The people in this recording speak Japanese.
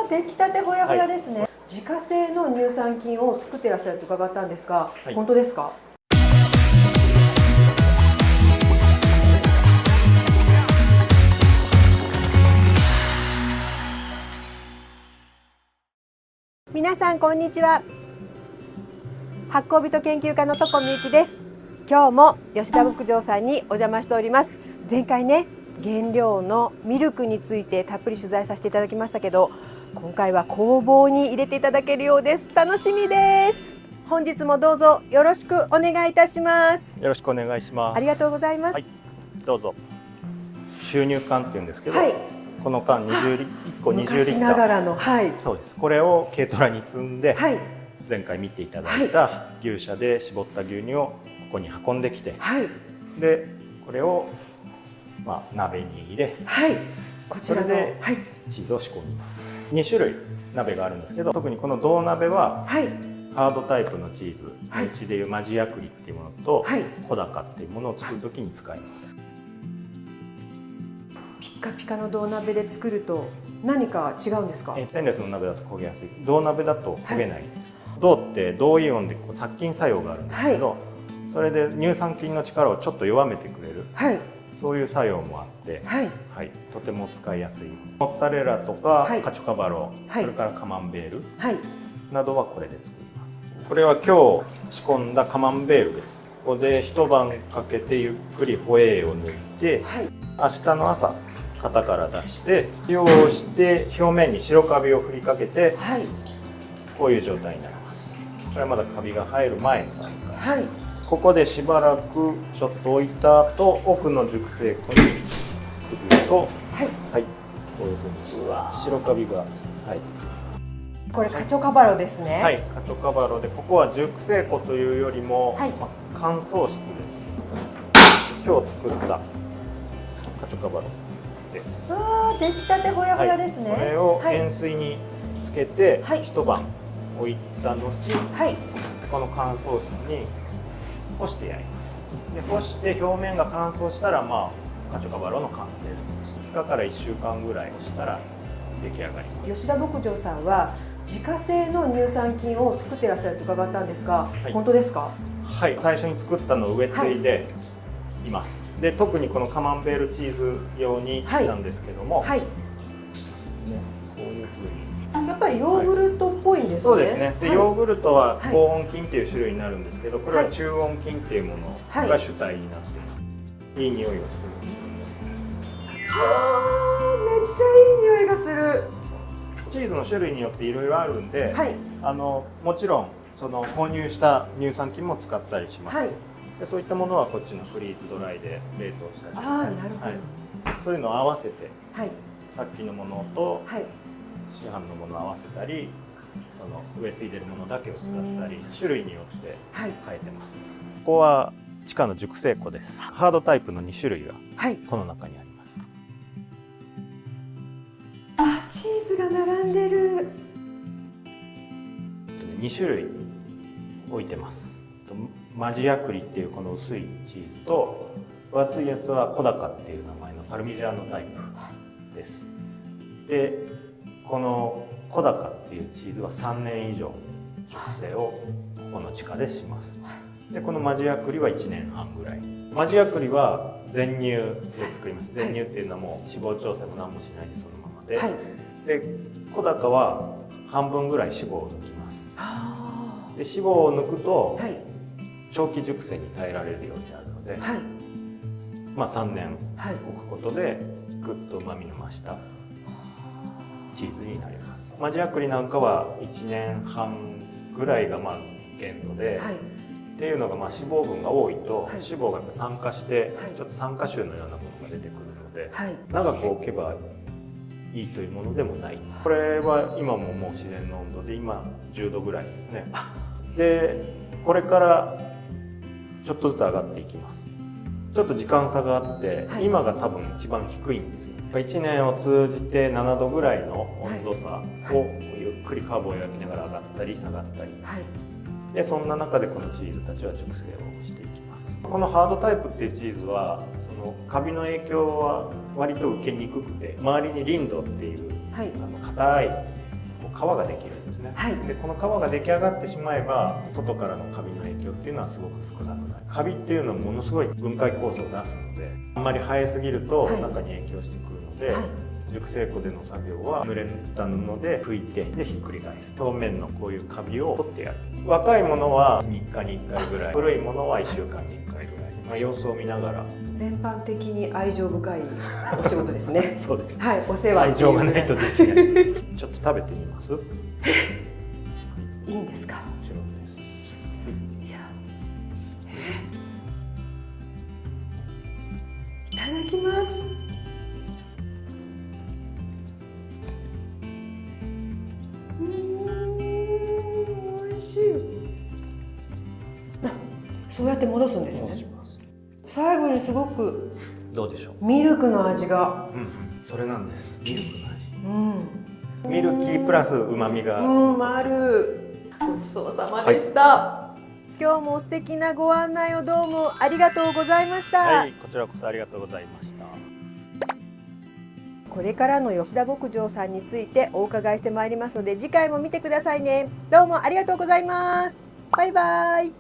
出来たてほやほやですね、はい、自家製の乳酸菌を作っていらっしゃると伺ったんですが、はい、本当ですか？皆さんこんにちは。発酵人研究家の床みゆきです。今日も吉田牧場さんにお邪魔しております。前回ね、原料のミルクについてたっぷり取材させていただきましたけど、今回は工房に入れていただけるようです。楽しみです。本日もどうぞよろしくお願いいたします。よろしくお願いします。ありがとうございます。はい、どうぞ。収入缶っていうんですけど、はい、この缶1個20リッター。昔ながらの、はい、そうです。これを軽トラに積んで、はい、前回見ていただいた牛舎で絞った牛乳をここに運んできて、はい、でこれを鍋に入れ、はい、こちらでチーズを仕込みます。2種類鍋があるんですけど、特にこの銅鍋は、はい、ハードタイプのチーズ、はい、うちでいうマジヤクリっていうものと、はい、小高っていうものを作るときに使います。ピッカピカの銅鍋で作ると何か違うんですか？ステンレスの鍋だと焦げやすい。銅鍋だと焦げないです。はい、銅って銅イオンで殺菌作用があるんですけど、はい、それで乳酸菌の力をちょっと弱めてくれる、はい、そういう作用もあって、はいはい、とても使いやすい。モッツァレラとか、はい、カチョカバロ、はい、それからカマンベール、はい、などはこれで作ります。これは今日仕込んだカマンベールです。ここで一晩かけてゆっくりホエーを抜いて、はい、明日の朝型から出して塩をして表面に白カビを振りかけて、はい、こういう状態になります。これはまだカビが生える前の段階です。はい、ここでしばらくちょっと置いた後、奥の熟成庫にくると、はい、はい、こういうふうに白カビが生えてくる。これカチョカバロですね。はい、カチョカバロで、ここは熟成庫というよりも、はい、乾燥室です。今日作ったカチョカバロです。出来たてほやほやですね。はい、これを塩水につけて、はい、一晩置いた後、はい、この乾燥室に干してやります。で干して表面が乾燥したら、カチョカバロの完成です。2日から1週間ぐらい干したら出来上がります。吉田牧場さんは自家製の乳酸菌を作っていらっしゃると伺ったんですが、はい、本当ですか？はい、最初に作ったのを植え継いでいます。はい、で特にこのカマンベールチーズ用になんですけども、はいはい、ね、こういうふうにやっぱりヨーグルトっぽいんですね。そうですね。で、ヨーグルトは高温菌っていう種類になるんですけど、これは中温菌っていうものが主体になっています。いい匂いがする。めっちゃいい匂いがする。チーズの種類によっていろいろあるんで、はい、もちろんその購入した乳酸菌も使ったりします。はい、でそういったものはこっちのフリーズドライで冷凍したり、なるほど、はい、そういうのを合わせて、はい、さっきのものと、はい、市販のものを合わせたり、その植え継いでるものだけを使ったり、種類によって変えてます。はい、ここは地下の熟成庫です。ハードタイプの2種類がこの中にあります。チーズが並んでる。2種類置いてます。マジヤクリっていうこの薄いチーズと、分厚いやつは小高っていう名前のパルミジャーノタイプです。でこの小高っていうチーズは3年以上熟成をここの地下でします。でこのマジヤクリは1年半ぐらい。マジヤクリは全乳で作ります。全乳っていうのはもう脂肪調整も何もしないでそのままで、はい、で小高は半分ぐらい脂肪を抜きます。で脂肪を抜くと、はい、長期熟成に耐えられるようになるので、はい、3年置くことでぐっとうまみの増したチーズになります。マジヤクリなんかは1年半ぐらいが限度で、はい、っていうのが脂肪分が多いと、はい、脂肪が酸化して、はい、ちょっと酸化臭のようなものが出てくるので、はい、長く置けばいいというものでもない。これは今ももう自然の温度で今10度ぐらいですね。でこれからちょっとずつ上がっていきます。ちょっと時間差があって、はい、今が多分一番低いんですよ。1年を通じて7度ぐらいの温度差をゆっくりカーブを描きながら上がったり下がったり、はい、でそんな中でこのチーズたちは熟成をしていきます。このハードタイプっていうチーズはそのカビの影響は割と受けにくくて、周りにリンドっていう、はい、硬い皮ができるんですね、はい、でこの皮が出来上がってしまえば外からのカビの影響っていうのはすごく少なくなる。カビっていうのはものすごい分解酵素を出すので、あんまり生えすぎるとはい中に影響してくるので、はい、熟成庫での作業は濡れた布で拭いて、でひっくり返す。表面のこういうカビを取ってやる。若いものは3日に1回ぐらい、古いものは1週間に1回ぐらい、様子を見ながら。全般的に愛情深いお仕事ですね。そうです。はい、お世話愛っていうね情がないとできない。ちょっと食べてみます。もいいんですか。ちろんです。いや、いただきます。美味しい。あ、そうやって戻すんですね。最後にすごくどうでしょう。ミルクの味が、それなんです。ミルクの味。うん、ミルキープラス旨味が。ある。ごちそうさまでした。今日も素敵なご案内をどうもありがとうございました。はい、こちらこそありがとうございました。これからの吉田牧場さんについてお伺いしてまいりますので、次回も見てくださいね。どうもありがとうございます。バイバイ。